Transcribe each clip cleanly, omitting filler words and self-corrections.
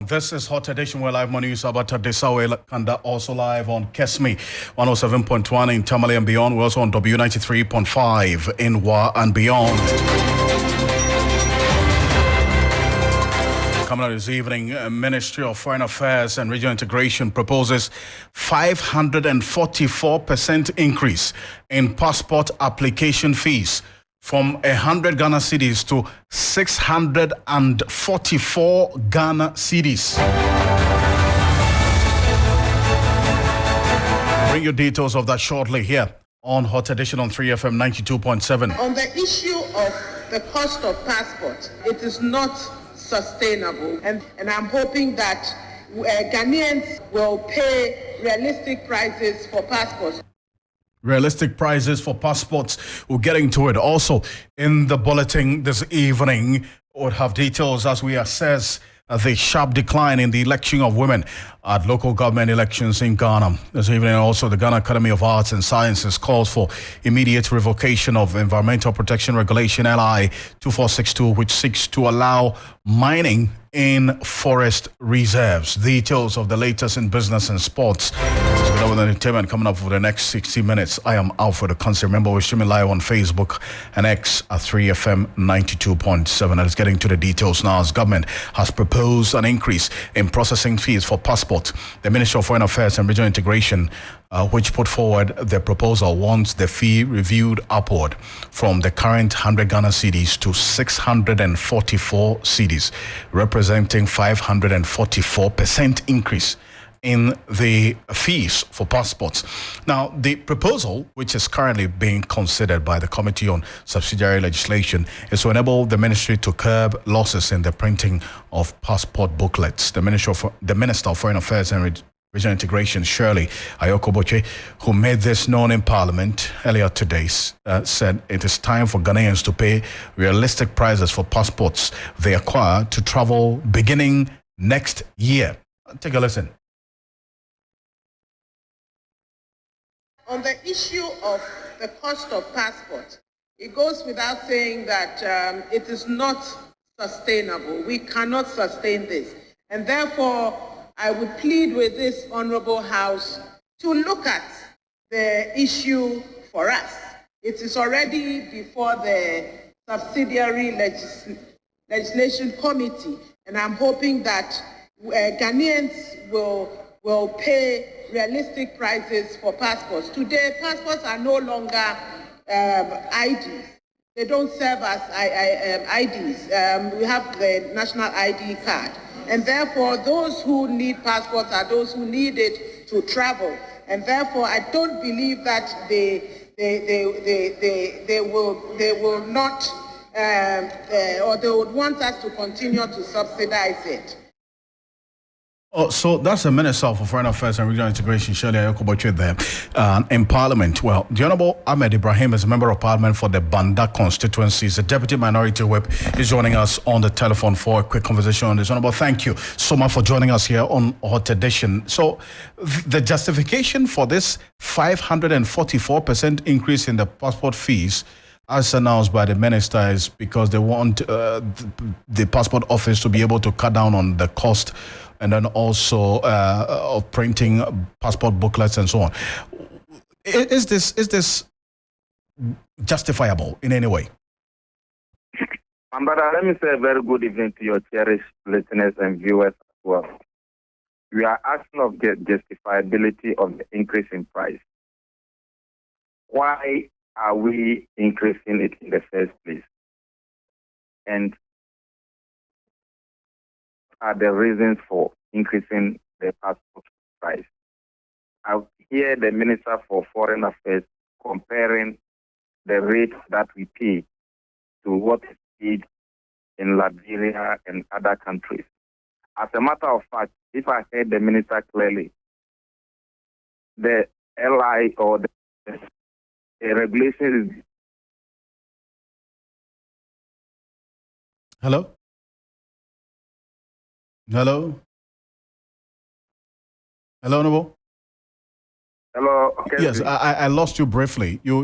This is Hot Edition. We're live on news about Desawe Kanda, also live on Kesme 107.1 in Tamale and beyond. We're also on W93.5 in Wa and beyond. Coming out this evening, Ministry of Foreign Affairs and Regional Integration proposes 544% increase in passport application fees from 100 Ghana cedis to 644 Ghana cedis. Bring you details of that shortly here on Hot Edition on 3FM 92.7. On the issue of the cost of passport, it is not sustainable, and I'm hoping that Ghanaians will pay realistic prices for passports. Realistic prices for passports. We'll get into it. Also, in the bulletin this evening, we'll have details as we assess the sharp decline in the election of women at local government elections in Ghana. This evening, also, the Ghana Academy of Arts and Sciences calls for immediate revocation of Environmental Protection Regulation LI 2462, which seeks to allow mining in forest reserves. Details of the latest in business and sports. With entertainment coming up for the next 60 minutes. I am Alfred Ocansey. Remember, we're streaming live on Facebook and X at 3FM 92.7. Let's get into the details now. As government has proposed an increase in processing fees for passports, the Ministry of Foreign Affairs and Regional Integration, which put forward the proposal, wants the fee reviewed upward from the current 100 Ghana cedis to 644 cedis, representing 544% increase in the fees for passports. Now, the proposal, which is currently being considered by the Committee on Subsidiary Legislation, is to enable the ministry to curb losses in the printing of passport booklets. The Minister of Foreign Affairs and Regional Integration, Shirley Ayokoboche, who made this known in Parliament earlier today, said it is time for Ghanaians to pay realistic prices for passports they acquire to travel beginning next year. Take a listen. On the issue of the cost of passport, it goes without saying that it is not sustainable. We cannot sustain this. And therefore, I would plead with this Honorable House to look at the issue for us. It is already before the Subsidiary Legislation Committee, and I'm hoping that Ghanaians will pay realistic prices for passports. Today, passports are no longer IDs. They don't serve as IDs. We have the national ID card. And therefore, those who need passports are those who need it to travel. And therefore, I don't believe that they will not, or they would want us to continue to subsidize it. Oh, so that's the Minister for Foreign Affairs and Regional Integration, Shirley Ayokoboche, there in Parliament. Well, the Honourable Ahmed Ibrahim is a Member of Parliament for the Banda constituency. He's a Deputy Minority Whip. He's joining us on the telephone for a quick conversation on this. Honourable, thank you so much for joining us here on Hot Edition. So the justification for this 544% increase in the passport fees, as announced by the minister, is because they want the passport office to be able to cut down on the cost and then also of printing passport booklets and so on. Is this justifiable in any way? Brother, let me say a very good evening to your cherished listeners and viewers as well. We are asking of the justifiability of the increase in price. Why are we increasing it in the first place? And are the reasons for increasing the passport price? I hear the Minister for Foreign Affairs comparing the rates that we pay to what is paid in Liberia and other countries. As a matter of fact, if I heard the Minister clearly, the LI or the regulation is... Hello? Hello? Hello, Noble? Hello. Okay. Yes, I lost you briefly. You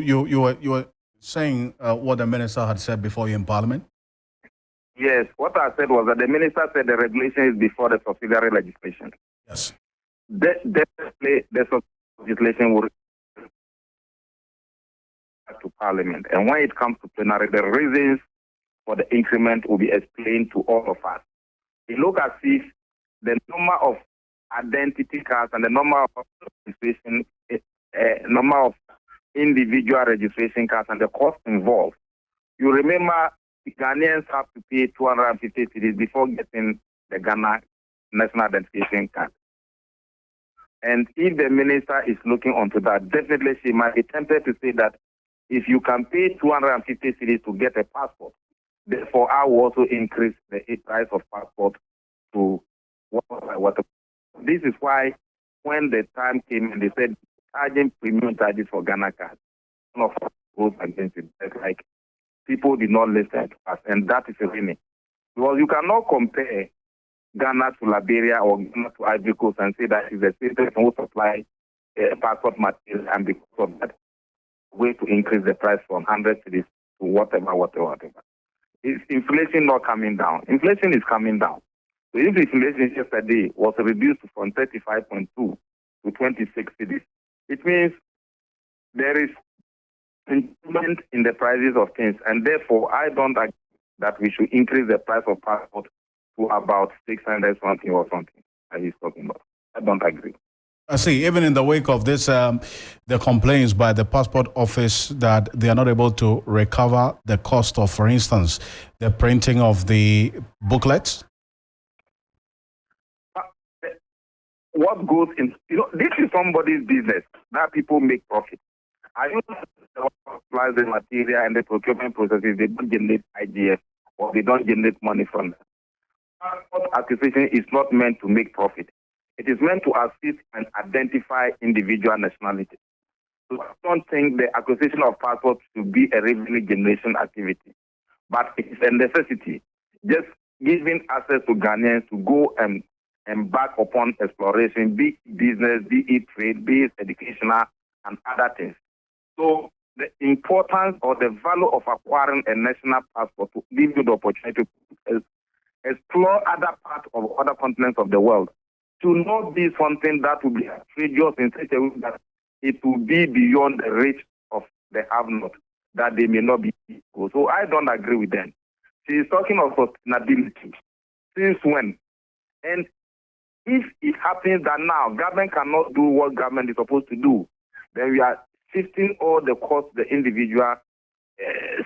were saying what the minister had said before you in Parliament. Yes, what I said was that the minister said the regulation is before the subsidiary legislation. Yes. Definitely, the legislation will back to Parliament. And when it comes to plenary, the reasons for the increment will be explained to all of us. It looks as if the number of identity cards and the number of registration, number of individual registration cards and the cost involved. You remember Ghanaians have to pay 250 cedis before getting the Ghana National Identification Card. And if the minister is looking onto that, definitely she might be tempted to say that if you can pay 250 cedis to get a passport, therefore I will also increase the price of passport to what. This is why when the time came and they said charging premium charges for Ghana cards, one of us goes against it. It's like people did not listen to us, and that is a winning. Because you cannot compare Ghana to Liberia or Ghana to Ivory Coast and say that is the state who supply passport material, and because of that, way to increase the price from 100 cedis to whatever. Is inflation not coming down? Inflation is coming down. So if inflation yesterday was reduced from 35.2 to 26 cedis, it means there is improvement in the prices of things, and therefore I don't agree that we should increase the price of passport to about 600 something or something that he's talking about. I don't agree. I see. Even in the wake of this, the complaints by the passport office that they are not able to recover the cost of, for instance, the printing of the booklets. What goes in? This is somebody's business that people make profit. I use supplies the material and the procurement processes. They don't generate IGF or they don't generate money from them. Passport acquisition is not meant to make profit. It is meant to assist and identify individual nationality. So I don't think the acquisition of passports should be a revenue generation activity, but it is a necessity. Just giving access to Ghanaians to go and embark upon exploration, be it business, be it trade, be it educational, and other things. So the importance or the value of acquiring a national passport to give you the opportunity to explore other parts of other continents of the world to not be something that will be outrageous in such a way that it will be beyond the reach of the have-not, that they may not be equal. So I don't agree with them. She is talking of sustainability. Since when? And if it happens that now government cannot do what government is supposed to do, then we are shifting all the costs to the individual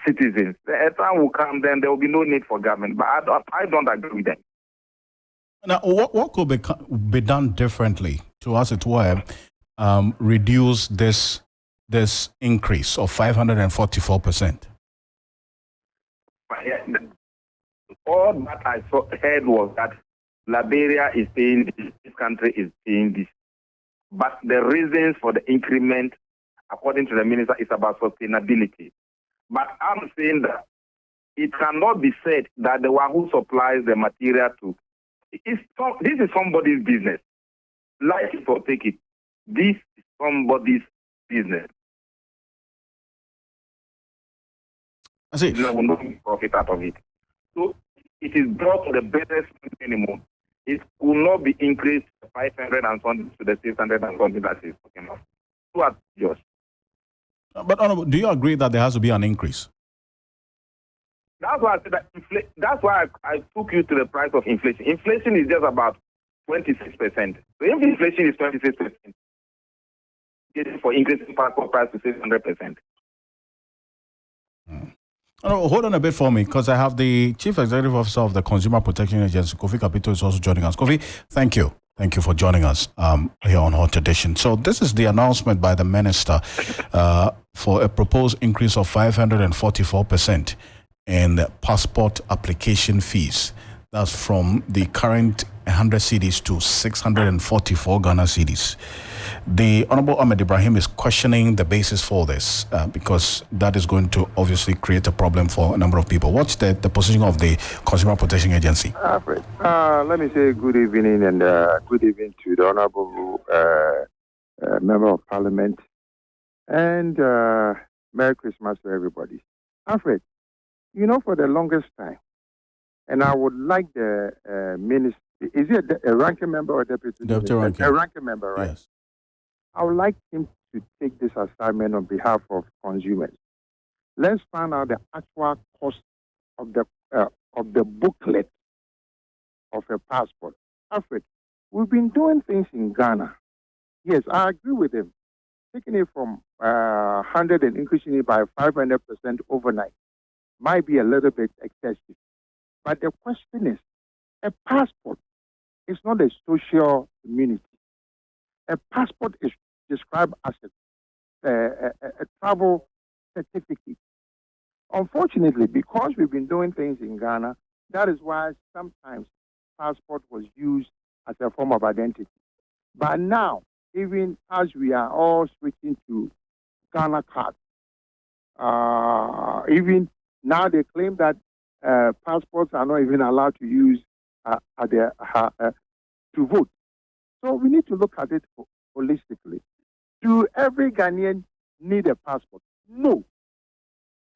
citizens. The time will come, then there will be no need for government. But I don't agree with them. Now, what could be done differently to, as it were, reduce this increase of 544%? All that I heard was that Liberia is paying this country is paying this. But the reasons for the increment, according to the minister, is about sustainability. But I'm saying that it cannot be said that the one who supplies the material to this is somebody's business. Like it or take it. This is somebody's business. I see. There will not be profit out of it. So it is brought to the barest minimum. It will not be increased to 500 and something to the 600 and something that is talking of. What just? But Honorable, do you agree that there has to be an increase? That's why I said that that's why I took you to the price of inflation. Inflation is just about 26%. So if inflation is 26%, it's for increasing passport price to 600%. Oh, hold on a bit for me, because I have the Chief Executive Officer of the Consumer Protection Agency, Kofi Kapito, is also joining us. Kofi, thank you. Thank you for joining us here on Hot Edition. So this is the announcement by the Minister for a proposed increase of 544% in passport application fees. That's from the current 100 cedis to 644 Ghana cedis. The Honorable Ahmed Ibrahim is questioning the basis for this because that is going to obviously create a problem for a number of people. What's the position of the Consumer Protection Agency? Alfred, let me say good evening and good evening to the Honorable Member of Parliament and Merry Christmas to everybody. Alfred, you know, for the longest time, And I would like the minister, is it a ranking member or deputy? Deputy ranking. A ranking member, right? Yes. I would like him to take this assignment on behalf of consumers. Let's find out the actual cost of the booklet of a passport. Alfred, we've been doing things in Ghana. Yes, I agree with him. Taking it from 100 and increasing it by 500% overnight might be a little bit excessive. But the question is, a passport is not a social immunity. A passport is described as a travel certificate. Unfortunately, because we've been doing things in Ghana, that is why sometimes passport was used as a form of identity. But now, even as we are all switching to Ghana cards, even now they claim that passports are not even allowed to use to vote. So we need to look at it holistically. Do every Ghanaian need a passport? No.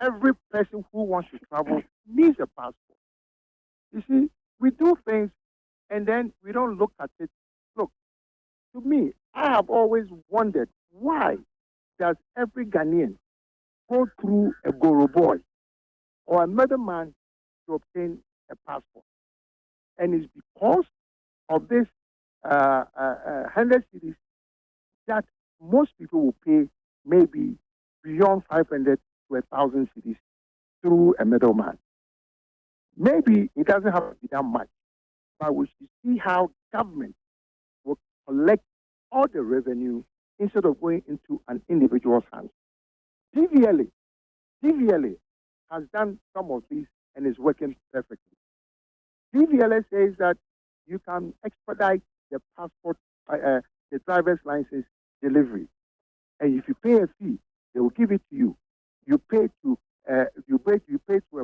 Every person who wants to travel needs a passport. You see, we do things and then we don't look at it. Look, to me, I have always wondered why does every Ghanaian go through a Goro boy or a middleman to obtain a passport? And it's because of this 100 cities that most people will pay maybe beyond 500 to 1,000 cities through a middleman. Maybe it doesn't have to be that much, but we should see how government will collect all the revenue instead of going into an individual's hands. DVLA has done some of this and is working perfectly. DVLA says that you can expedite the passport, the driver's license delivery, and if you pay a fee, they will give it to you. You pay to a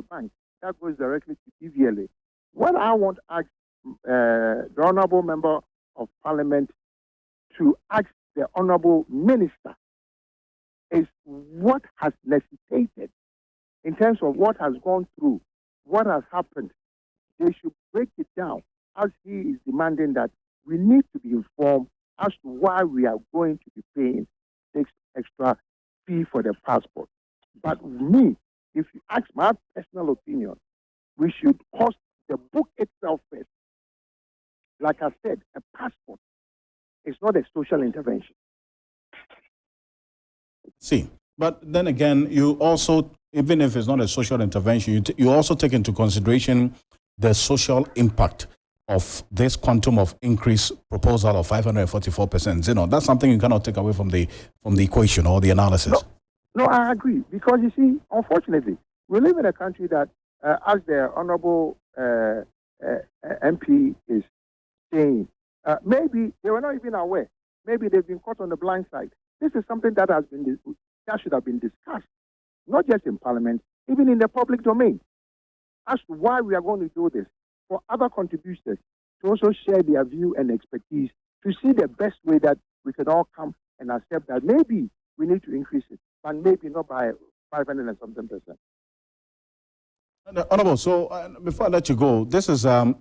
bank that goes directly to DVLA. What I want to ask the honourable member of Parliament to ask the honourable minister is what has necessitated in terms of what has gone through, what has happened. They should break it down as he is demanding that we need to be informed as to why we are going to be paying this extra fee for the passport. But me, if you ask my personal opinion, we should cost the book itself first. Like I said, a passport is not a social intervention. See, but then again, you also, even if it's not a social intervention, you also take into consideration the social impact of this quantum of increase proposal of 544%. You know, that's something you cannot take away from the equation or the analysis. No, I agree. Because you see, unfortunately, we live in a country that, as the honorable MP is saying, maybe they were not even aware. Maybe they've been caught on the blind side. This is something that should have been discussed, not just in Parliament, even in the public domain, as to why we are going to do this, for other contributors to also share their view and expertise to see the best way that we can all come and accept that maybe we need to increase it, but maybe not by 500 and something percent. Honorable, so before I let you go, this is a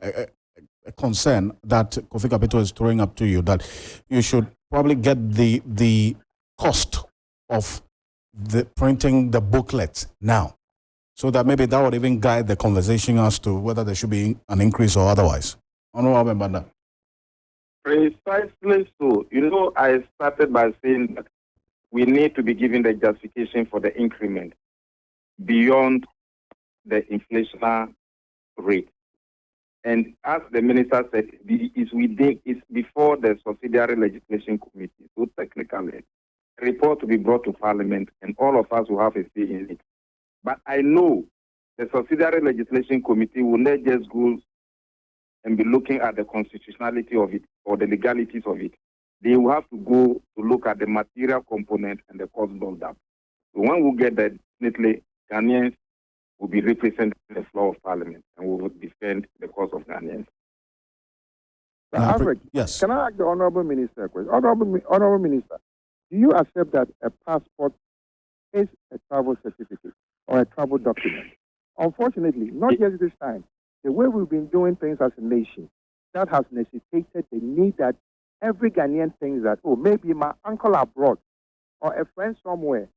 concern that Kofi Kapito is throwing up to you, that you should probably get the cost of the printing the booklet now, so that maybe that would even guide the conversation as to whether there should be an increase or otherwise. Honorable Mbanda. Precisely so. You know, I started by saying that we need to be given the justification for the increment beyond the inflationary rate. And as the minister said, it's before the subsidiary legislation committee. So technically, a report to be brought to Parliament and all of us will have a say in it. But I know the subsidiary legislation committee will not just go and be looking at the constitutionality of it or the legalities of it. They will have to go to look at the material component and the cost build-up. So when we get that, definitely Ghanaians will be representing the floor of Parliament and we will defend the cause of Ghanaians. Alfred, yes. Can I ask the Honourable Minister a question? Honourable Minister, do you accept that a passport is a travel certificate or a travel document? Unfortunately, not just this time, the way we've been doing things as a nation, that has necessitated the need that every Ghanaian thinks that, oh, maybe my uncle abroad or a friend somewhere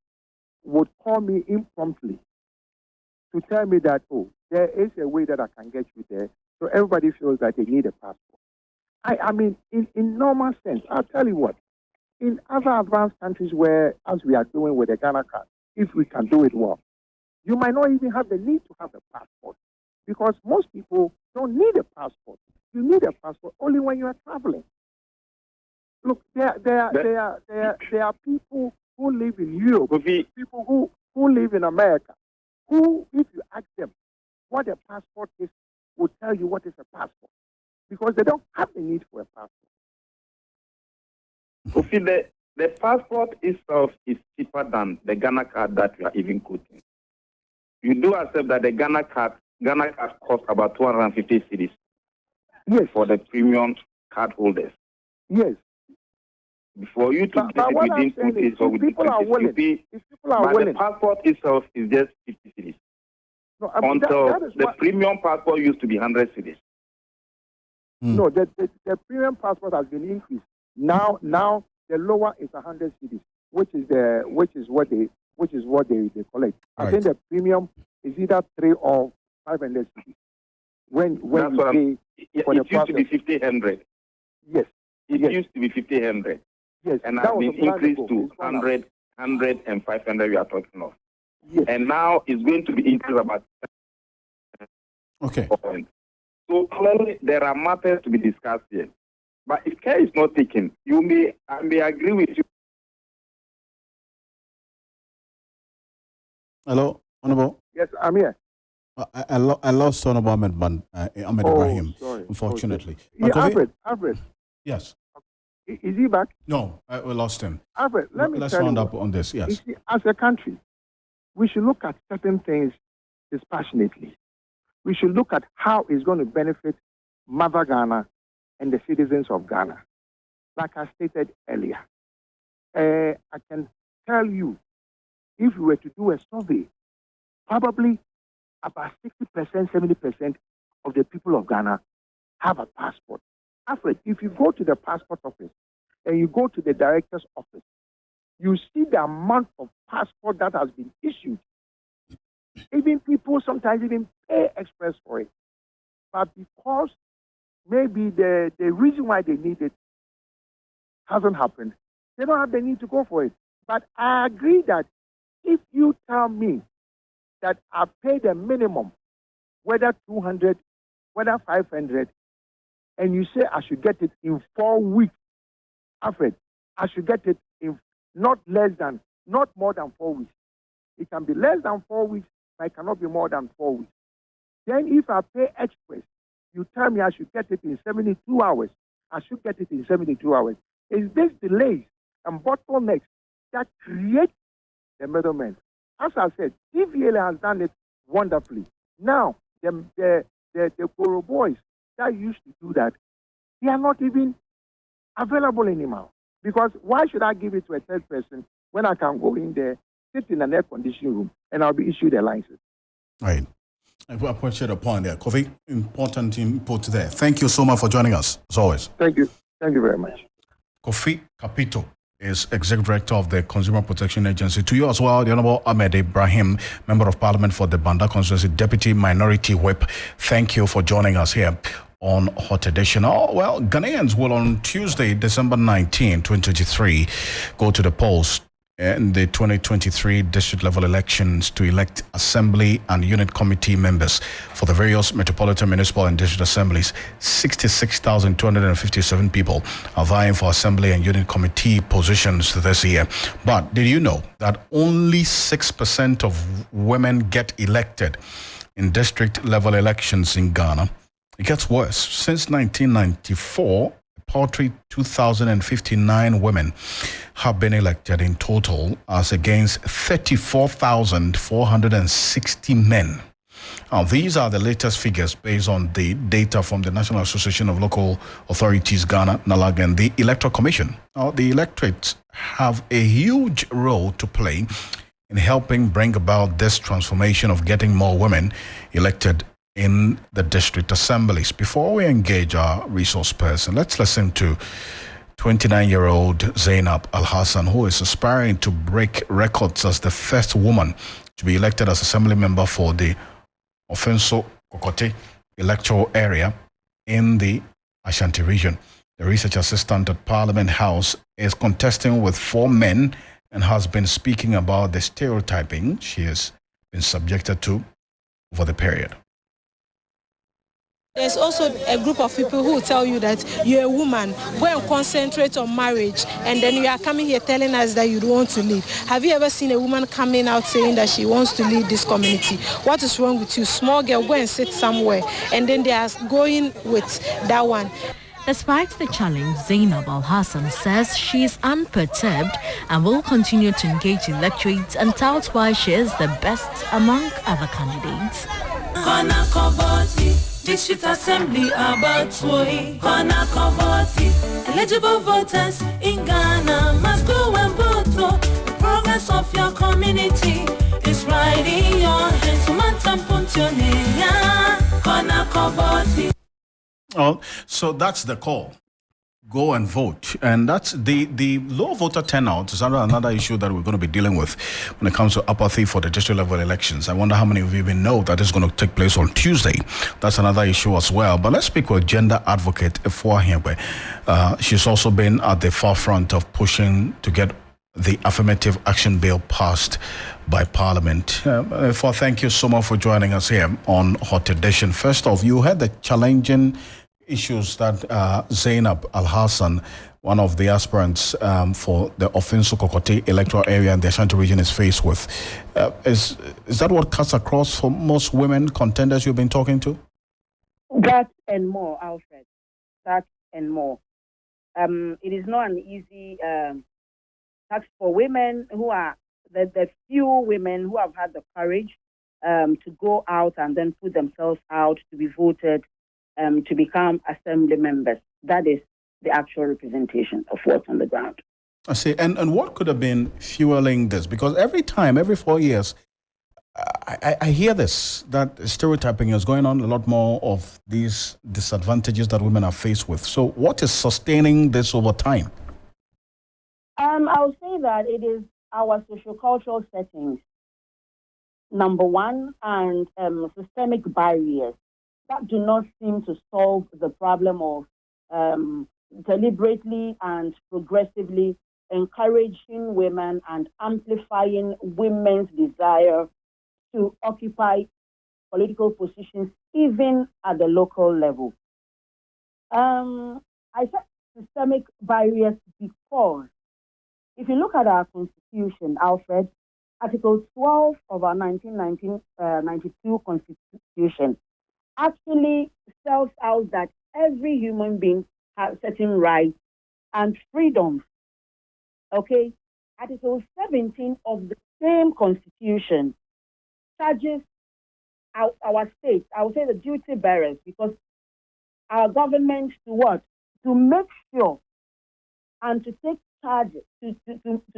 would call me impromptu to tell me that, oh, there is a way that I can get you there. So everybody feels that they need a passport. I mean, in normal sense, I'll tell you what, in other advanced countries where, as we are doing with the Ghana card, if we can do it well, you might not even have the need to have a passport because most people don't need a passport. You need a passport only when you are traveling. Look, there are people who live in Europe, people who live in America, who, if you ask them what a passport is, will tell you what is a passport because they don't have the need for a passport. Kofi, the passport itself is cheaper than the Ghana card that you are even quoting. You do accept that the Ghana card costs about 250 cedis. Yes. For the premium card holders. Yes. For you to get it within 2 days or within 20 days, the passport itself is just 50 cedis. No, until the premium passport used to be 100 cedis. No, the premium passport has been increased. Now the lower is 100 cedis, which is what they collect. Right. I think the premium is either 3 or 500 cedis. When you pay for the it used to be 50-100. Yes. It used to be 50-100. Yes. And has been increased to 100 and 500 we are talking of. Yes. And now it's going to be increased about. Okay. So clearly there are matters to be discussed here. But if care is not taken, I may agree with you. Hello, Honorable. Yes, I'm here. I lost Honorable Ahmed Ibrahim, sorry. unfortunately. Alfred. Yes. Is he back? No, we lost him. Alfred, Let's round up on this, yes. You see, as a country, we should look at certain things dispassionately. We should look at how it's going to benefit Mother Ghana and the citizens of Ghana. Like I stated earlier, I can tell you, if we were to do a survey, probably about 60%, 70% of the people of Ghana have a passport. Alfred, if you go to the passport office and you go to the director's office, you see the amount of passport that has been issued. Even people sometimes even pay express for it. But because maybe the reason why they need it hasn't happened, they don't have the need to go for it. But I agree that if you tell me that I pay the minimum, whether 200, whether 500, and you say I should get it in 4 weeks, Alfred, I should get it in not more than 4 weeks. It can be less than 4 weeks, but it cannot be more than 4 weeks. Then if I pay express, you tell me I should get it in 72 hours. I should get it in 72 hours. It's this delays and bottlenecks that create the middlemen. As I said, TVL has done it wonderfully. Now, the Koro boys that used to do that, they are not even available anymore. Because why should I give it to a third person when I can go in there, sit in an air-conditioned room, and I'll be issued a license? Right. I appreciate the point there. Kofi, important input there. Thank you so much for joining us, as always. Thank you. Thank you very much. Kofi Kapito is Executive Director of the Consumer Protection Agency. To you as well, the Honorable Ahmed Ibrahim, Member of Parliament for the Banda constituency, Deputy Minority Whip. Thank you for joining us here on Hot Edition. Oh, well, Ghanaians will on Tuesday, December 19, 2023, go to the polls in the 2023 district level elections to elect assembly and unit committee members for the various metropolitan, municipal and district assemblies. 66,257 people are vying for assembly and unit committee positions this year. But did you know that only 6% of women get elected in district level elections in Ghana? It gets worse. Since 1994, a paltry 2,059 women have been elected in total, as against 34,460 men. Now, these are the latest figures based on the data from the National Association of Local Authorities, Ghana, NALAG, and the Electoral Commission. Now, the electorates have a huge role to play in helping bring about this transformation of getting more women elected in the district assemblies. Before we engage our resource person, let's listen to 29-year-old Zainab Al-Hassan, who is aspiring to break records as the first woman to be elected as assembly member for the Ofenso-Kokote electoral area in the Ashanti region. The research assistant at Parliament House is contesting with 4 men and has been speaking about the stereotyping she has been subjected to over the period. There's also a group of people who will tell you that you're a woman, go and concentrate on marriage, and then you are coming here telling us that you don't want to lead. Have you ever seen a woman coming out saying that she wants to lead this community? What is wrong with you? Small girl, go and sit somewhere. And then they are going with that one. Despite the challenge, Zainab Al-Hassan says she is unperturbed and will continue to engage electorates and tout why she is the best among other candidates. District Assembly about eligible voters in Ghana must go and vote. The progress of your community is right in your hands. Oh, so that's the call. Go and vote. And that's the low voter turnout is another issue that we're going to be dealing with when it comes to apathy for the district level elections. I wonder how many of you even know that is going to take place on Tuesday. That's another issue as well. But let's speak with gender advocate Efua Hiebe. She's also been at the forefront of pushing to get the affirmative action bill passed by Parliament. Efua, thank you so much for joining us here on Hot Edition. First off, you had the challenging issues that Zainab Al-Hassan, one of the aspirants for the Ofenso-Kokote electoral area in the Ashanti region, is faced with. Is that what cuts across for most women contenders you've been talking to? That and more, Alfred. That and more. It is not an easy task for women who are the few women who have had the courage to go out and then put themselves out to be voted to become assembly members. That is the actual representation of what's on the ground. I see. And what could have been fueling this? Because every 4 years, I hear this, that stereotyping is going on, a lot more of these disadvantages that women are faced with. So what is sustaining this over time? I would say that it is our sociocultural settings, number one, and systemic barriers that do not seem to solve the problem of deliberately and progressively encouraging women and amplifying women's desire to occupy political positions, even at the local level. I said systemic barriers because if you look at our Constitution, Alfred, Article 12 of our 1992 Constitution actually spells out that every human being has certain rights and freedoms. Okay? Article 17 of the same Constitution charges our states, I would say the duty bearers, because our government to what? To make sure and to take charge, to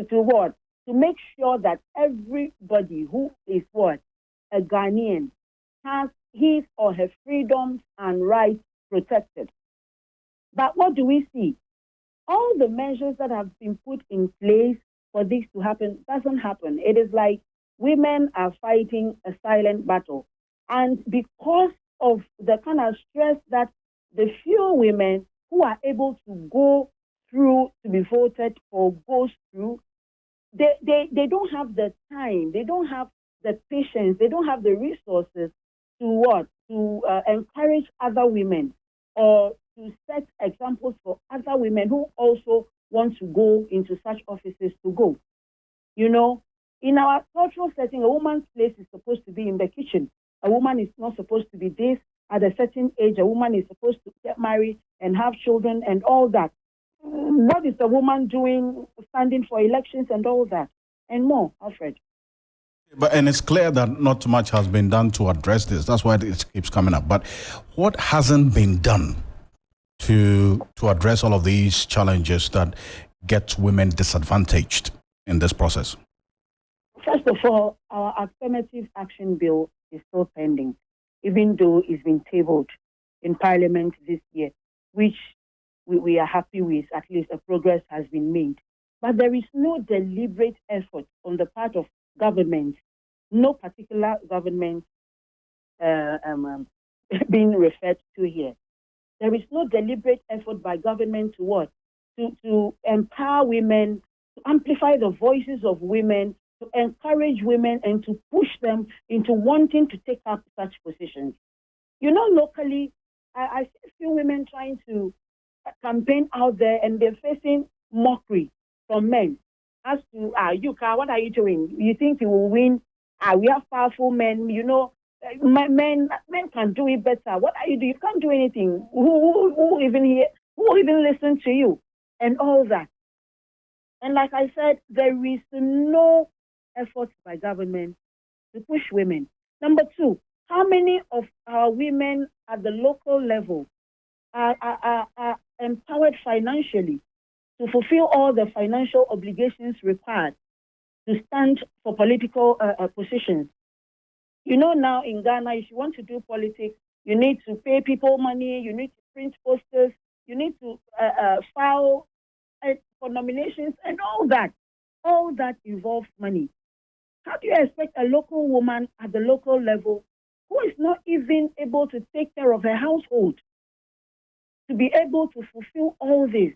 what? To make sure that everybody who is what? A Ghanaian has his or her freedoms and rights protected. But what do we see? All the measures that have been put in place for this to happen doesn't happen. It is like women are fighting a silent battle. And because of the kind of stress that the few women who are able to go through to be voted for goes through, they don't have the time, they don't have the patience, they don't have the resources to what? To encourage other women or to set examples for other women who also want to go into such offices to go. You know, in our cultural setting, a woman's place is supposed to be in the kitchen. A woman is not supposed to be this. At a certain age, a woman is supposed to get married and have children and all that. What is the woman doing, standing for elections and all that? And more, Alfred. And it's clear that not much has been done to address this. That's why it keeps coming up. But what hasn't been done to address all of these challenges that get women disadvantaged in this process? First of all, our affirmative action bill is still pending. even though it's been tabled in Parliament this year, which we are happy with. At least a progress has been made. But there is no deliberate effort on the part of government, no particular government being referred to here. There is no deliberate effort by government to what? To empower women, to amplify the voices of women, to encourage women and to push them into wanting to take up such positions. You know, locally, I see a few women trying to campaign out there and they're facing mockery from men as to, Yuka, what are you doing? You think you will win? We have powerful men, you know, men can do it better. What are you doing? You can't do anything. Who even hear? Who even listen to you? And all that. And like I said, there is no effort by government to push women. Number two, how many of our women at the local level are empowered financially to fulfill all the financial obligations required to stand for political positions? You know, now in Ghana, if you want to do politics, you need to pay people money, you need to print posters, you need to file for nominations and all that. All that involves money. How do you expect a local woman at the local level who is not even able to take care of her household to be able to fulfill all this?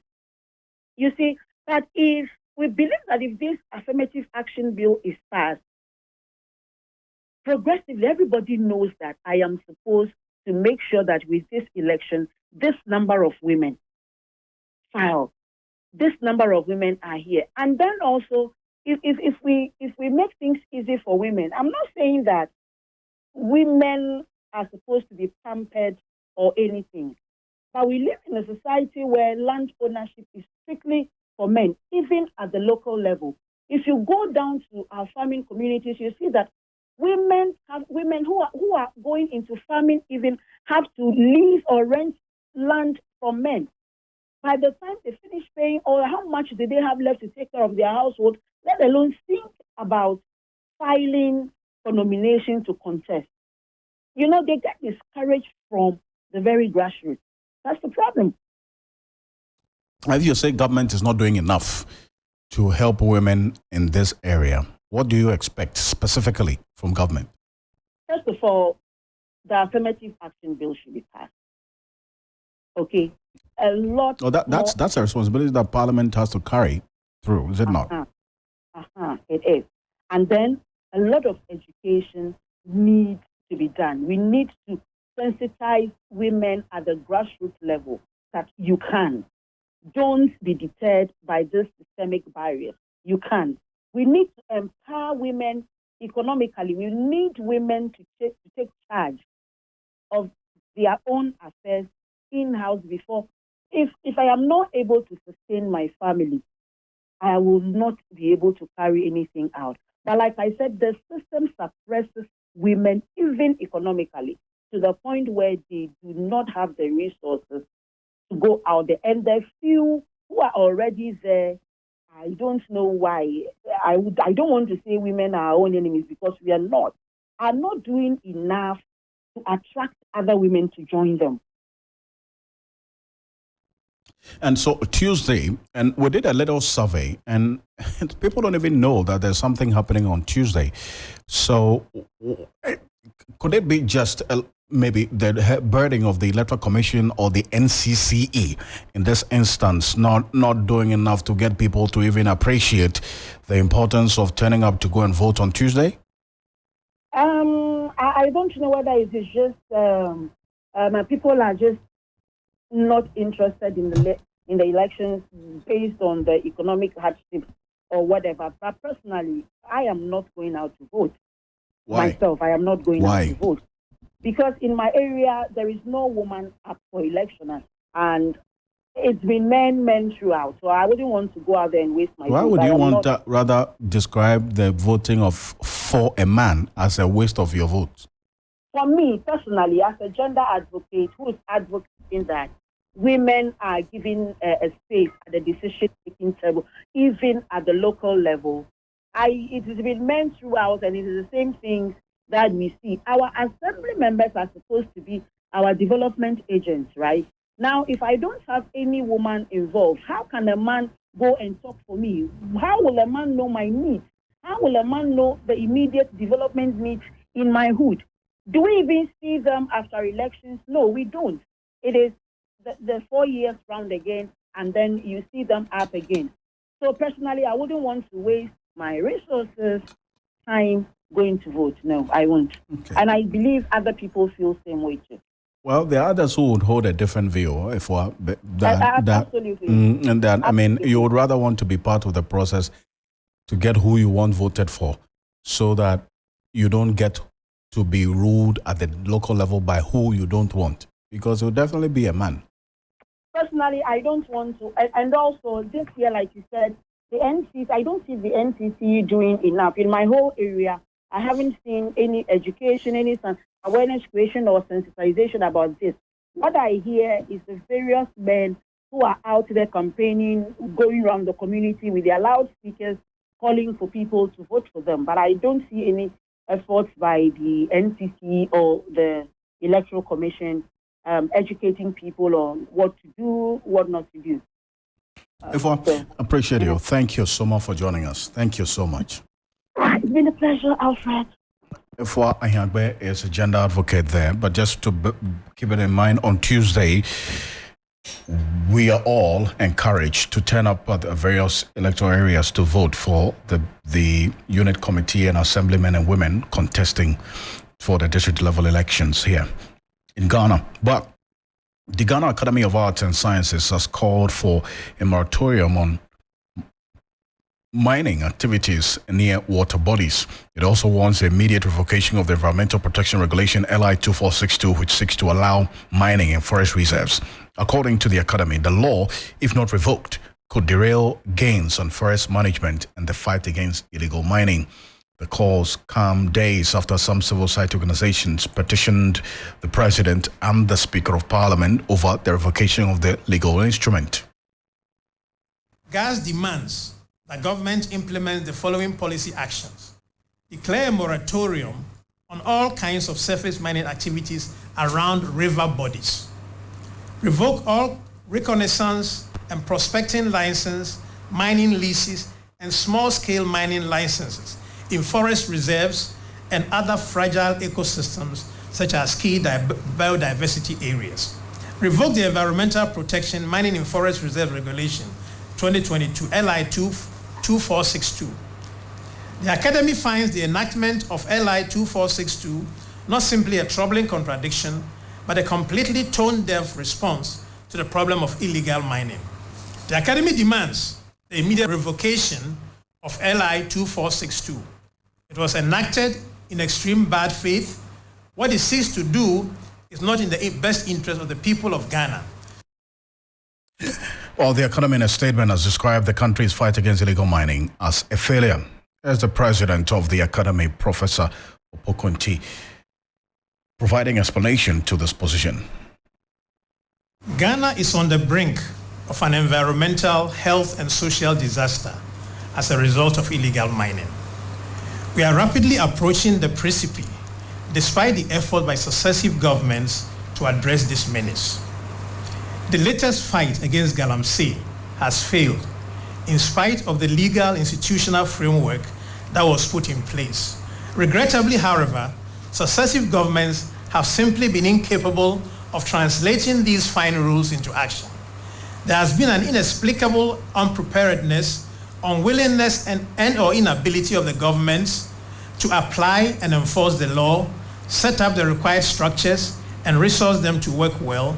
You see, that if we believe that if this affirmative action bill is passed, progressively, everybody knows that I am supposed to make sure that with this election, this number of women file, this number of women are here. And then also, if we make things easy for women, I'm not saying that women are supposed to be pampered or anything, but we live in a society where land ownership is strictly for men, even at the local level. If you go down to our farming communities, you see that women who are going into farming even have to lease or rent land from men. By the time they finish paying, or how much do they have left to take care of their household, let alone think about filing for nomination to contest. You know, they get discouraged from the very grassroots. That's the problem. As you say, government is not doing enough to help women in this area. What do you expect specifically from government? First of all, the affirmative action bill should be passed. Okay, a lot. Oh, that's a responsibility that Parliament has to carry through, is it not? It is. And then a lot of education needs to be done. We need to sensitize women at the grassroots level that you can. Don't be deterred by this systemic barriers. You can. We need to empower women economically. We need women to take charge of their own affairs in-house before. If I am not able to sustain my family, I will not be able to carry anything out. But like I said, the system suppresses women even economically to the point where they do not have the resources to go out there. And the few who are already there, I don't know why. I don't want to say women are our own enemies, because we are not doing enough to attract other women to join them. And so Tuesday, and we did a little survey, and people don't even know that there's something happening on Tuesday. So could it be just maybe the burden of the Electoral Commission or the NCCE in this instance, not doing enough to get people to even appreciate the importance of turning up to go and vote on Tuesday? I don't know whether it is just people are just not interested in the elections based on the economic hardship or whatever. But personally, I am not going out to vote. Why? Myself, I am not going out to vote. Because in my area, there is no woman up for election. And it's been men throughout. So I wouldn't want to go out there and waste my Why vote. would you want to rather describe the voting for a man as a waste of your vote? For me, personally, as a gender advocate who is advocating that women are given a space at the decision-making table, even at the local level, it has been men throughout, and it is the same thing that we see. Our assembly members are supposed to be our development agents, right? Now, if I don't have any woman involved, how can a man go and talk for me? How will a man know my needs? How will a man know the immediate development needs in my hood? Do we even see them after elections? No, we don't. It is the 4 years round again, and then you see them up again. So personally, I wouldn't want to waste my resources, time going to vote. No, I won't. Okay. And I believe other people feel the same way too. Well, there are others who would hold a different view. If Absolutely. And that, I mean, you would rather want to be part of the process to get who you want voted for, so that you don't get to be ruled at the local level by who you don't want, because it will definitely be a man. Personally, I don't want to. And also, this year, like you said, the NCC, I don't see the NCC doing enough. In my whole area, I haven't seen any education, any awareness creation or sensitization about this. What I hear is the various men who are out there campaigning, going around the community with their loudspeakers, calling for people to vote for them. But I don't see any efforts by the NCC or the Electoral Commission educating people on what to do, what not to do. I appreciate you. Thank you so much for joining us. Thank you so much. It's been a pleasure, Alfred. Ifwa Ahiyagbe is a gender advocate there, but just to keep it in mind, on Tuesday, we are all encouraged to turn up at the various electoral areas to vote for the unit committee and assemblymen and women contesting for the district level elections here in Ghana. But the Ghana Academy of Arts and Sciences has called for a moratorium on mining activities near water bodies. It also wants the immediate revocation of the Environmental Protection Regulation LI 2462, which seeks to allow mining in forest reserves. According to the Academy, the law, if not revoked, could derail gains on forest management and the fight against illegal mining. The calls come days after some civil society organizations petitioned the President and the Speaker of Parliament over the revocation of the legal instrument. GAS demands that government implement the following policy actions: declare a moratorium on all kinds of surface mining activities around river bodies, revoke all reconnaissance and prospecting license, mining leases, and small-scale mining licenses in forest reserves and other fragile ecosystems such as key biodiversity areas. Revoke the Environmental Protection Mining in Forest Reserve Regulation 2022 LI 2462. The Academy finds the enactment of LI 2462 not simply a troubling contradiction, but a completely tone-deaf response to the problem of illegal mining. The Academy demands the immediate revocation of LI 2462. It was enacted in extreme bad faith. What it seeks to do is not in the best interest of the people of Ghana. Well, the Academy in a statement has described the country's fight against illegal mining as a failure. As the president of the Academy, Professor Ocansey, providing explanation to this position. Ghana is on the brink of an environmental, health, and social disaster as a result of illegal mining. We are rapidly approaching the precipice, despite the effort by successive governments to address this menace. The latest fight against Galamsey has failed in spite of the legal institutional framework that was put in place. Regrettably, however, successive governments have simply been incapable of translating these fine rules into action. There has been an inexplicable unpreparedness, unwillingness, and or inability of the governments to apply and enforce the law, set up the required structures, and resource them to work well.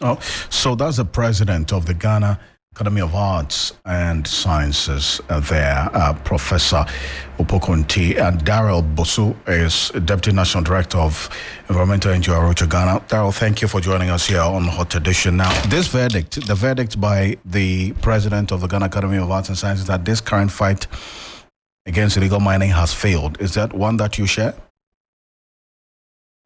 Oh, so that's the president of the Ghana Academy of Arts and Sciences Professor Ocansey, and Daryl Bosu is Deputy National Director of Environmental NGO Rocha Ghana. Daryl, thank you for joining us here on Hot Edition. Now, this verdict, the verdict by the president of the Ghana Academy of Arts and Sciences, that this current fight against illegal mining has failed. Is that one that you share?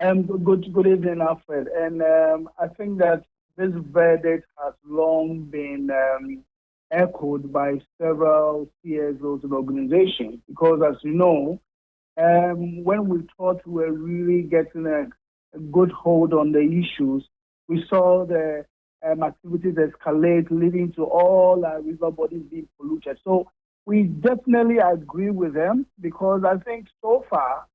Good evening, Alfred. And I think that this verdict has long been echoed by several CSOs and organizations because, as you know, when we thought we were really getting a good hold on the issues, we saw the activities escalate, leading to all our river bodies being polluted. So we definitely agree with them, because I think so far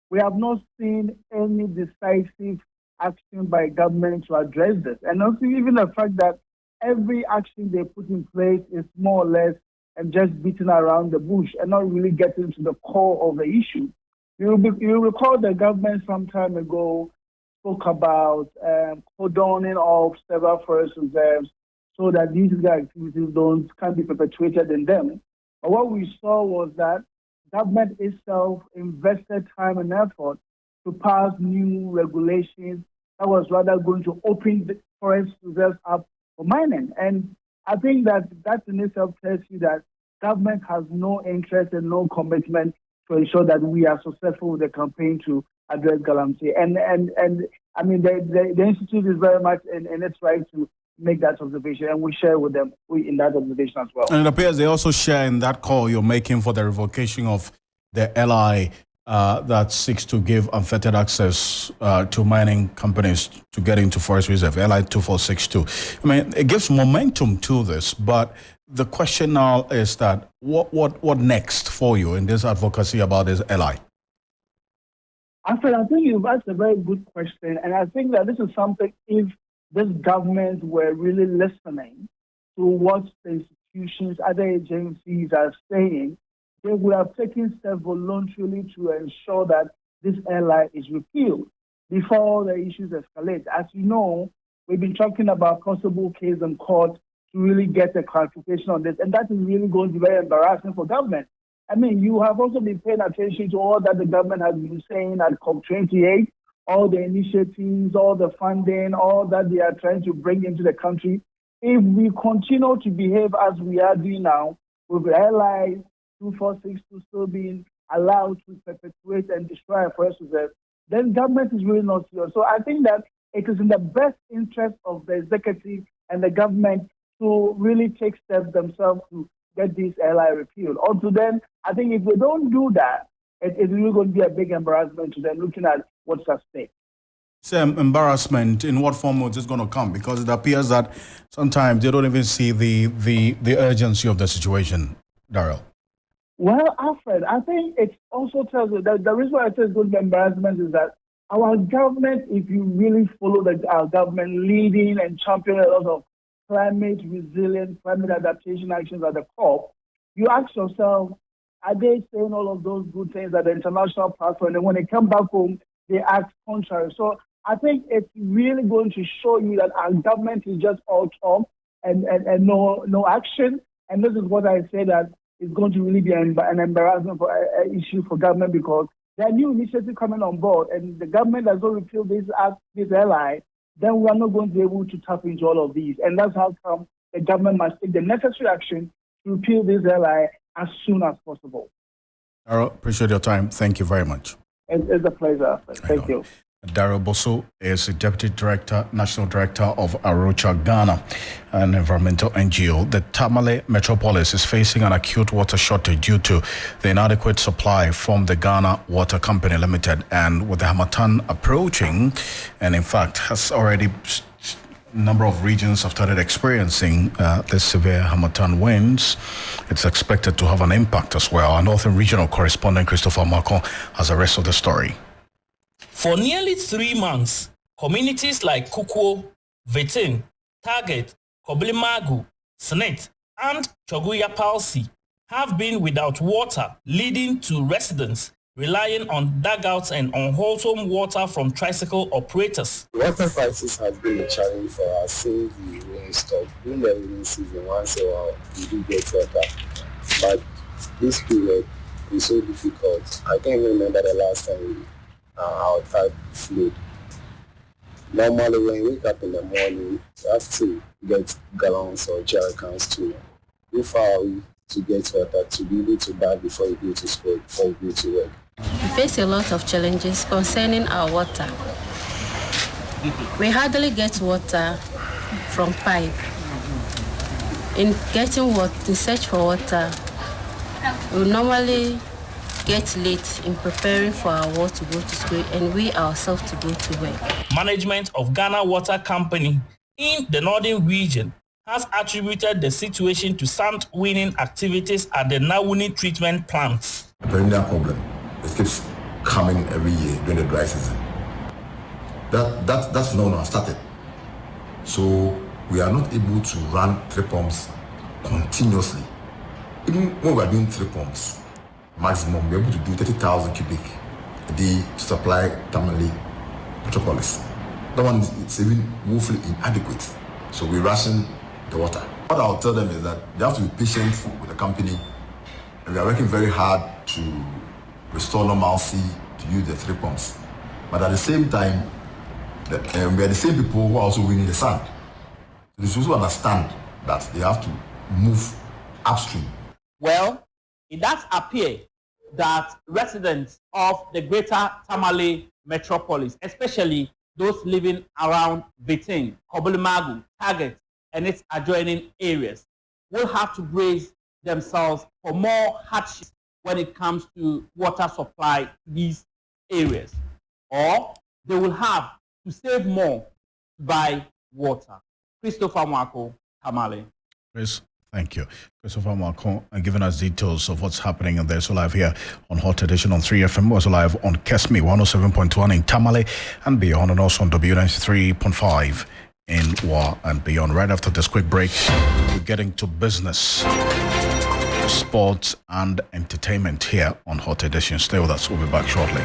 we have not seen any decisive action by government to address this. And also even the fact that every action they put in place is more or less and just beating around the bush and not really getting to the core of the issue. You recall the government some time ago spoke about cordoning off several forest reserves so that these activities can't be perpetuated in them. But what we saw was that government itself invested time and effort to pass new regulations that was rather going to open the forest reserves up for mining. And I think that in itself tells you that government has no interest and no commitment to ensure that we are successful with the campaign to address galamsey. And I mean, the Institute is very much in its right to make that observation, and we share with them in that observation as well. And it appears they also share in that call you're making for the revocation of the LI that seeks to give unfettered access to mining companies to get into forest reserve, LI 2462. I mean, it gives momentum to this, but the question now is that what next for you in this advocacy about this LI? Alfred, I think you've asked a very good question, and I think that this is something, if this government were really listening to what the institutions, other agencies are saying, they would have taken steps voluntarily to ensure that this LI is repealed before the issues escalate. As you know, we've been talking about possible case in court to really get a clarification on this, and that is really going to be very embarrassing for government. I mean, you have also been paying attention to all that the government has been saying at COP28, all the initiatives, all the funding, all that they are trying to bring into the country. If we continue to behave as we are doing now, with LI 2462 still being allowed to perpetuate and destroy a forest reserve, then government is really not serious. So I think that it is in the best interest of the executive and the government to really take steps themselves to get this LI repealed. Until then, I think if they don't do that, it's really going to be a big embarrassment to them looking at what's at stake. Sam, embarrassment, in what form is this going to come? Because it appears that sometimes they don't even see the urgency of the situation, Daryl. Well, Alfred, I think it also tells you that the reason why I say it's going to be embarrassment is that our government, if you really follow our government leading and championing a lot of climate resilience, climate adaptation actions at the COP, you ask yourself, are they saying all of those good things at the international platform? And when they come back home, they act contrary. So I think it's really going to show you that our government is just all talk and no action. And this is what I say that is going to really be an embarrassment for an issue for government, because there are new initiatives coming on board, and the government does not repeal this LI, then we are not going to be able to tap into all of these. And that's how come the government must take the necessary action to repeal this LI as soon as possible. Daryl, appreciate your time. Thank you very much. It's a pleasure. Thank you. Daryl Bosso is the Deputy Director, National Director of Arocha Ghana, an environmental NGO. The Tamale metropolis is facing an acute water shortage due to the inadequate supply from the Ghana Water Company Limited, and with the Harmattan approaching, and in fact has already a number of regions have started experiencing the severe Harmattan winds. It's expected to have an impact as well. Our Northern Regional Correspondent Christopher Marco has the rest of the story. For nearly 3 months, communities like Kukuo, Vetin, Target, Koblimagu, Snit, and Choguya Palsi have been without water, leading to residents relying on dugouts and unwholesome water from tricycle operators. Water crisis has been a challenge for us since the rain stopped. During the rainy season, once in a while, we do get water. But this period is so difficult. I can't remember the last time our tap flowed. Normally, when we wake up in the morning, we have to get gallons or jerrycans to go far away to get water to be able to buy before you go to school, before you go to work. We face a lot of challenges concerning our water. We hardly get water from pipe. In getting water, to search for water, we normally get late in preparing for our work to go to school and we ourselves to go to work. Management of Ghana Water Company in the northern region has attributed the situation to sand-winning activities at the Nawuni treatment plants. A perennial problem. It keeps coming every year during the dry season. That phenomenon started. So we are not able to run 3 pumps continuously. Even when we are doing 3 pumps, maximum, we're able to do 30,000 cubic a day to supply Tamale Metropolis. That one is even woefully inadequate. So we ration the water. What I'll tell them is that they have to be patient with the company, and we are working very hard to restore normalcy, to use the 3 pumps. But at the same time, we are the same people who are also winning the sand. So they should also understand that they have to move upstream. Well, it does appear that residents of the greater Tamale metropolis, especially those living around Betin, Kobulimagu, Target, and its adjoining areas, will have to brace themselves for more hardships when it comes to water supply to these areas. Or they will have to save more to buy water. Christopher Mwako, Tamale. Chris, thank you. Christopher Marcon, giving us details of what's happening in there. So live here on Hot Edition on 3FM, also live on Kesmi 107.1 in Tamale and beyond, and also on W93.5 in Wa and beyond. Right after this quick break, we're getting to business, sports and entertainment here on Hot Edition. Stay with us. We'll be back shortly.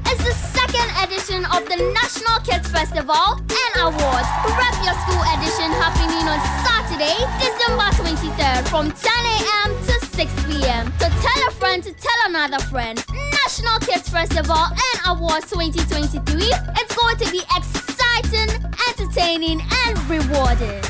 It's the second edition of the National Kids Festival and Awards. Rep Your School edition happening on Saturday, December 23rd from 10 a.m. to 6 p.m. So tell a friend to tell another friend. National Kids Festival and Awards 2023. It's going to be exciting, entertaining, and rewarding.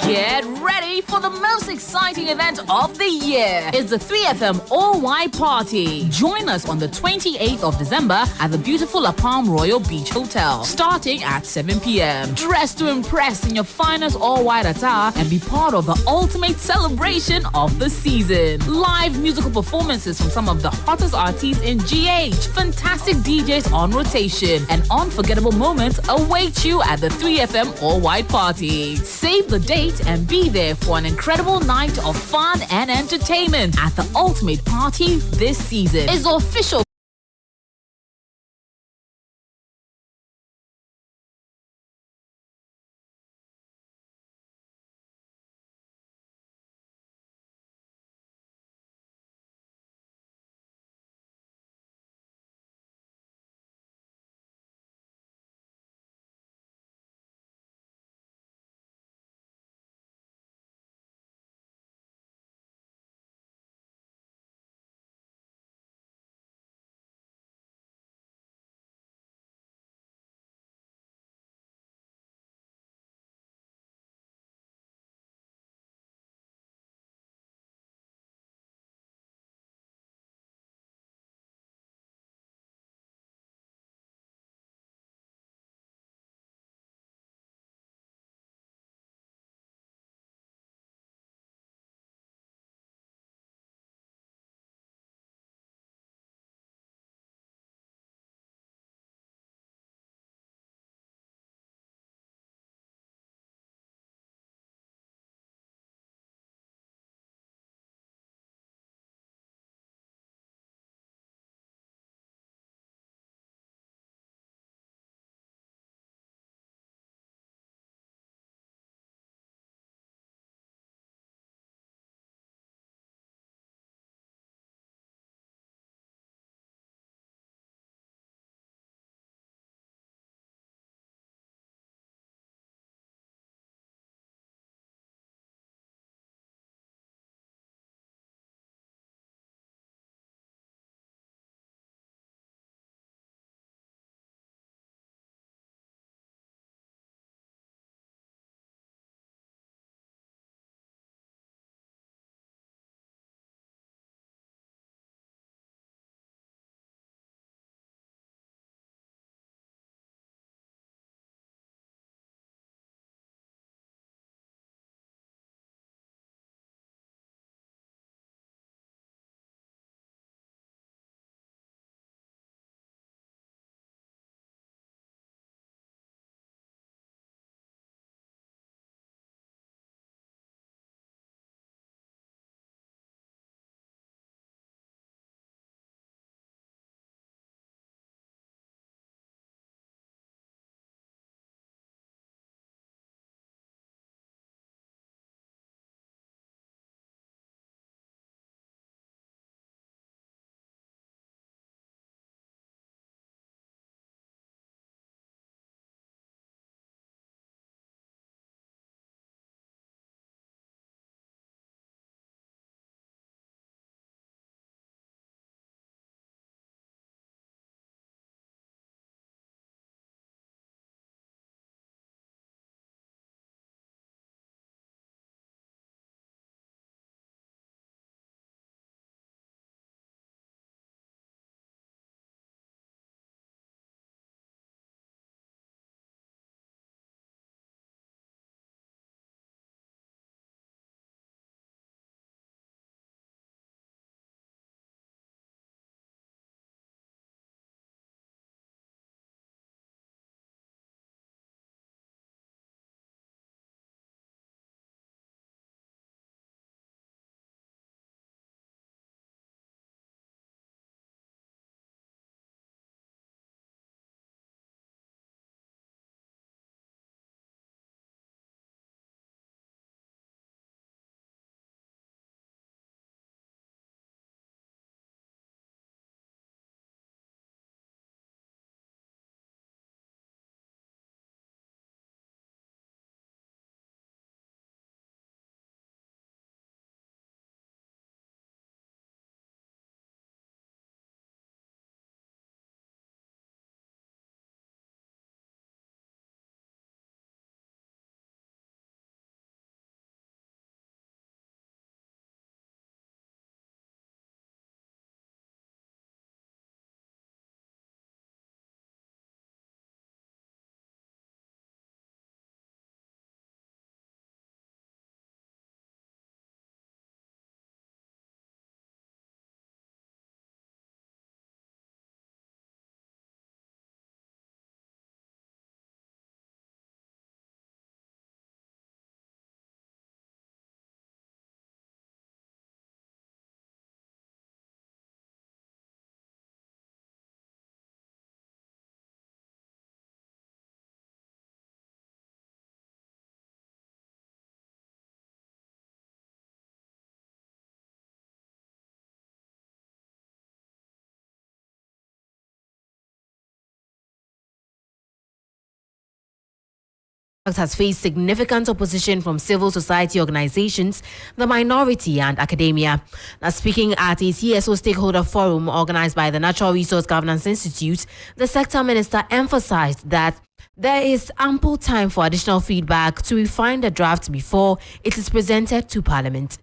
Get ready for the most exciting event of the year. It's the 3FM All-White Party. Join us on the 28th of December at the beautiful La Palm Royal Beach Hotel, starting at 7 p.m. Dress to impress in your finest all-white attire and be part of the ultimate celebration of the season. Live musical performances from some of the hottest artists in GH, fantastic DJs on rotation, and unforgettable moments await you at the 3FM All-White Party. Save the date and be there for an incredible night of fun and entertainment at the ultimate party this season. It's official. has faced significant opposition from civil society organizations, the minority and academia. Now, speaking at a CSO stakeholder forum organized by the Natural Resource Governance Institute, the sector minister emphasized that there is ample time for additional feedback to refine the draft before it is presented to Parliament.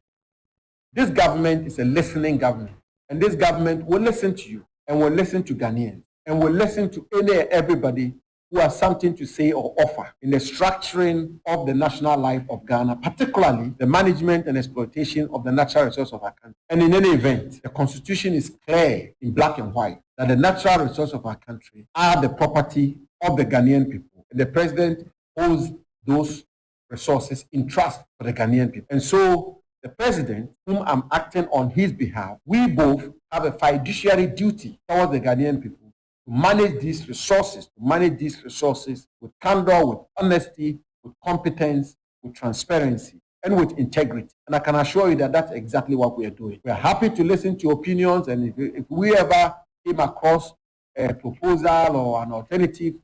This government is a listening government, and this government will listen to you and will listen to Ghanaians and will listen to everybody who has something to say or offer in the structuring of the national life of Ghana, particularly the management and exploitation of the natural resources of our country. And in any event, the Constitution is clear in black and white that the natural resources of our country are the property of the Ghanaian people. And the president holds those resources in trust for the Ghanaian people. And so the president, whom I'm acting on his behalf, we both have a fiduciary duty towards the Ghanaian people to manage these resources, with candor, with honesty, with competence, with transparency, and with integrity. And I can assure you that that's exactly what we are doing. We are happy to listen to opinions, and if we ever came across a proposal or an alternative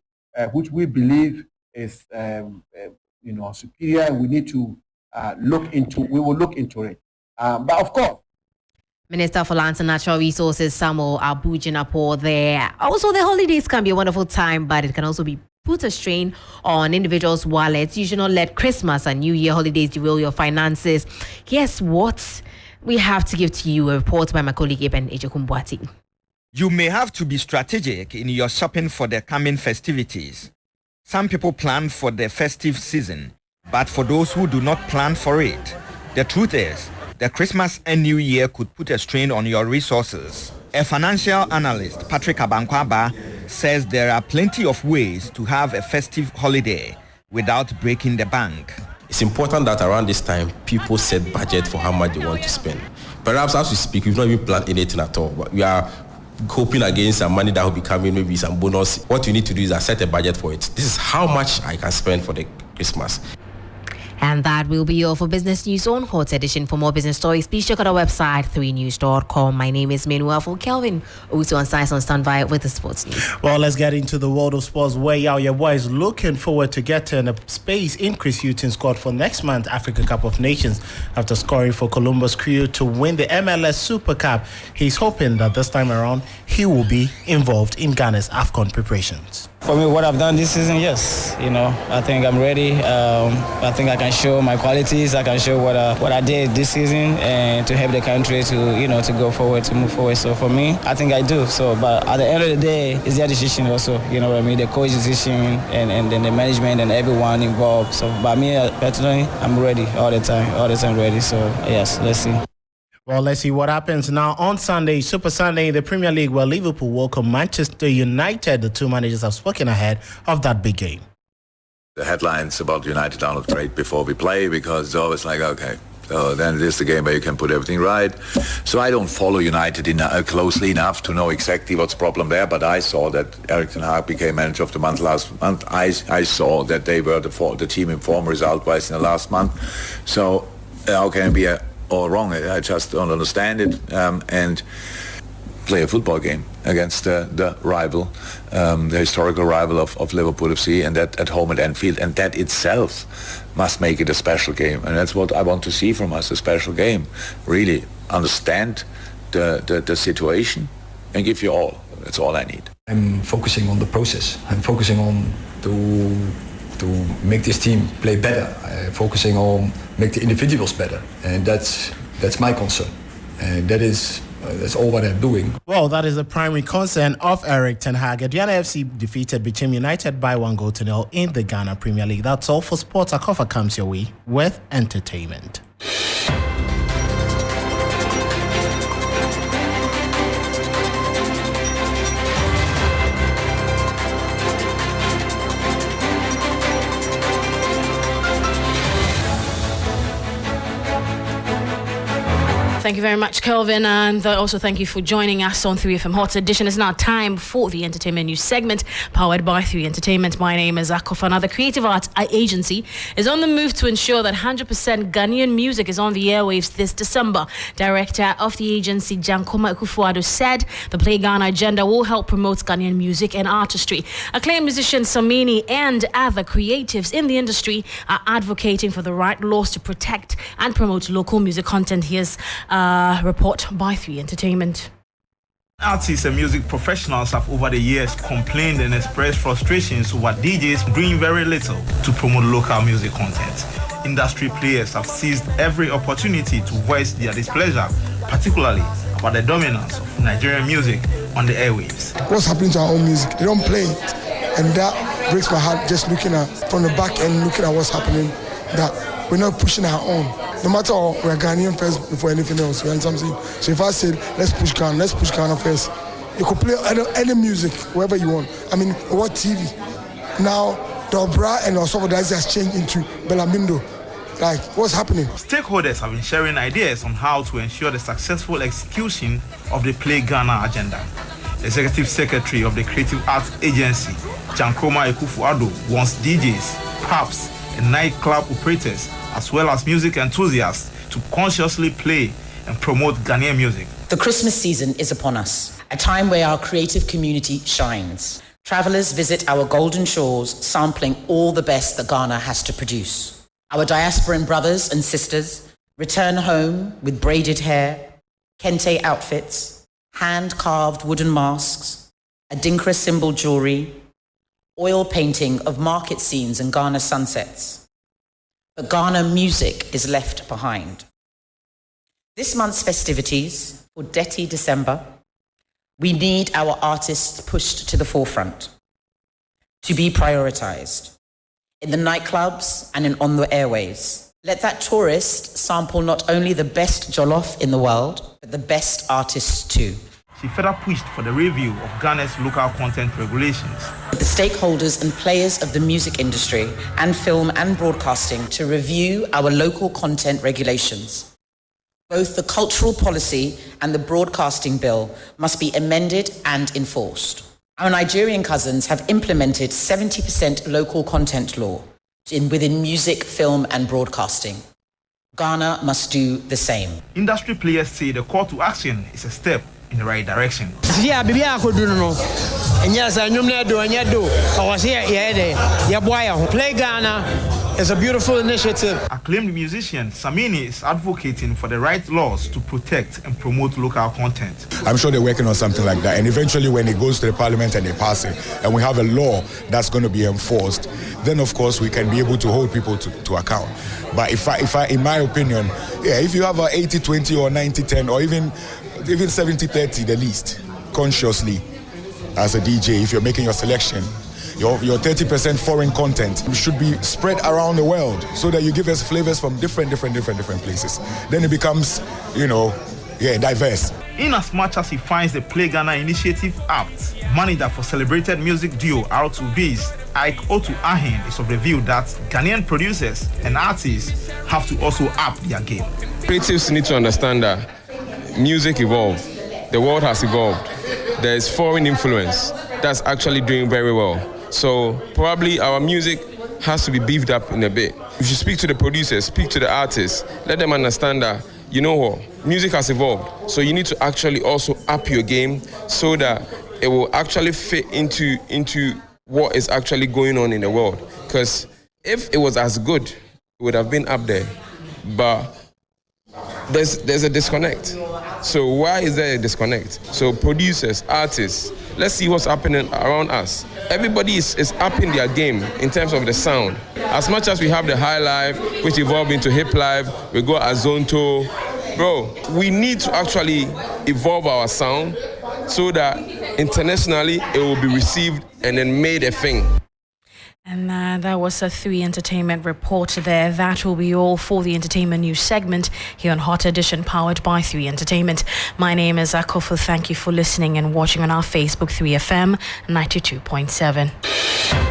which we believe is superior, and we need to we will look into it. But of course, Minister for Lands and Natural Resources Samuel Abujinapo there. Also, the holidays can be a wonderful time, but it can also put a strain on individuals' wallets. You should not let Christmas and New Year holidays derail your finances. Guess what? We have to give to you a report by my colleague Eben Ejekumbuati. You may have to be strategic in your shopping for the coming festivities. Some people plan for the festive season, but for those who do not plan for it, the truth is, the Christmas and New Year could put a strain on your resources. A financial analyst, Patrick Abankwaba, says there are plenty of ways to have a festive holiday without breaking the bank. It's important that around this time, people set budget for how much they want to spend. Perhaps as we speak, we've not even planned anything at all, but we are hoping against some money that will be coming, maybe some bonus. What you need to do is set a budget for it. This is how much I can spend for the Christmas. And that will be all for Business News on Hot Edition. For more business stories, please check out our website, 3news.com. My name is Menua for Kelvin. Also on site on standby with the sports news. Well, let's get into the world of sports. Where your boys looking forward to getting a space in Chris Hughton's squad for next month's Africa Cup of Nations after scoring for Columbus Crew to win the MLS Super Cup. He's hoping that this time around he will be involved in Ghana's AFCON preparations. For me, what I've done this season, yes, I think I'm ready. I think I can show my qualities. I can show what I did this season, and to help the country to go forward, to move forward. So for me, I think I do. So, but at the end of the day, it's their decision also. You know what I mean? The coach decision, and then the management and everyone involved. So, by me personally, I'm ready all the time ready. So yes, let's see. Well, let's see what happens now on Sunday, Super Sunday in the Premier League, where Liverpool welcome Manchester United. The two managers have spoken ahead of that big game. The headlines about United are not great before we play, because it's always like, okay, so then it is the game where you can put everything right. So I don't follow United closely enough to know exactly what's the problem there, but I saw that Erik ten Hag became manager of the month last month. I saw that they were the team in form result-wise in the last month. So how can it be all wrong? I just don't understand it, and play a football game against the rival, the historical rival of Liverpool FC, and that at home at Anfield, and that itself must make it a special game, and that's what I want to see from us, a special game. Really understand the situation and give you all. That's all I need. I'm focusing on the process. I'm focusing on to make this team play better, focusing on make the individuals better, and that's my concern, and that's all what I'm doing. Well, that is the primary concern of Erik ten Hag. Aduana FC defeated Bichim United by 1-0 in the Ghana Premier League. That's all for sports. Akofa comes your way with entertainment. Thank you very much, Kelvin, and also thank you for joining us on 3FM Hot Edition. It's now time for the entertainment news segment powered by 3 Entertainment. My name is Akof. Another creative arts agency is on the move to ensure that 100% Ghanaian music is on the airwaves this December. Director of the agency, Jankoma Ekufuado, said the Play Ghana agenda will help promote Ghanaian music and artistry. Acclaimed musician Samini and other creatives in the industry are advocating for the right laws to protect and promote local music content. Here's report by 3 Entertainment. Artists and music professionals have over the years complained and expressed frustrations over DJs doing very little to promote local music content. Industry players have seized every opportunity to voice their displeasure, particularly about the dominance of Nigerian music on the airwaves. What's happening to our own music? They don't play it. And that breaks my heart just looking at, from the back end, looking at what's happening, that we're not pushing our own. No matter what, we're Ghanaian first before anything else. You understand what I'm saying? So if I said, let's push Ghana first, you could play any music, wherever you want. I mean, what TV? Now, the Obra and also that has changed into Belamindo. Like, what's happening? Stakeholders have been sharing ideas on how to ensure the successful execution of the Play Ghana agenda. Executive Secretary of the Creative Arts Agency, Jankoma Ekufuado, wants DJs, pubs, and nightclub operators, as well as music enthusiasts, to consciously play and promote Ghanaian music. The Christmas season is upon us, a time where our creative community shines. Travelers visit our golden shores, sampling all the best that Ghana has to produce. Our diasporan brothers and sisters return home with braided hair, kente outfits, hand-carved wooden masks, adinkra symbol jewelry, oil painting of market scenes and Ghana sunsets. But Ghana music is left behind. This month's festivities, for Deti December, we need our artists pushed to the forefront, to be prioritized, in the nightclubs and on the airways. Let that tourist sample not only the best jollof in the world, but the best artists too. She further pushed for the review of Ghana's local content regulations. The stakeholders and players of the music industry and film and broadcasting to review our local content regulations. Both the cultural policy and the broadcasting bill must be amended and enforced. Our Nigerian cousins have implemented 70% local content law within music, film and broadcasting. Ghana must do the same. Industry players say the call to action is a step in the right direction. Yeah, baby, I could do no. And yes, I know I do. I was here, yeah, boy. Play Ghana is a beautiful initiative. Acclaimed musician Samini is advocating for the right laws to protect and promote local content. I'm sure they're working on something like that. And eventually, when it goes to the parliament and they pass it, and we have a law that's going to be enforced, then of course we can be able to hold people to account. But if I, in my opinion, yeah, if you have a 80-20 or 90-10 or even 70-30 the least, consciously as a DJ, if you're making your selection, your 30% foreign content should be spread around the world so that you give us flavors from different places. Then it becomes, diverse. In as much as he finds the Play Ghana initiative apt, manager for celebrated music duo R2B's Ike Otu Ahin is of the view that Ghanaian producers and artists have to also up their game. Creatives need to understand that music evolved, the world has evolved. There is foreign influence that's actually doing very well. So probably our music has to be beefed up in a bit. If you speak to the producers, speak to the artists, let them understand that, you know what, music has evolved. So you need to actually also up your game so that it will actually fit into what is actually going on in the world. Because if it was as good, it would have been up there. But there's a disconnect. So why is there a disconnect? So producers, artists, let's see what's happening around us. Everybody is upping their game in terms of the sound. As much as we have the high life, which evolved into hip life, we go Azonto. Bro, we need to actually evolve our sound so that internationally it will be received and then made a thing. And that was a 3 Entertainment report there. That will be all for the entertainment news segment here on Hot Edition, powered by 3 Entertainment. My name is Akofu. Thank you for listening and watching on our Facebook 3FM 92.7.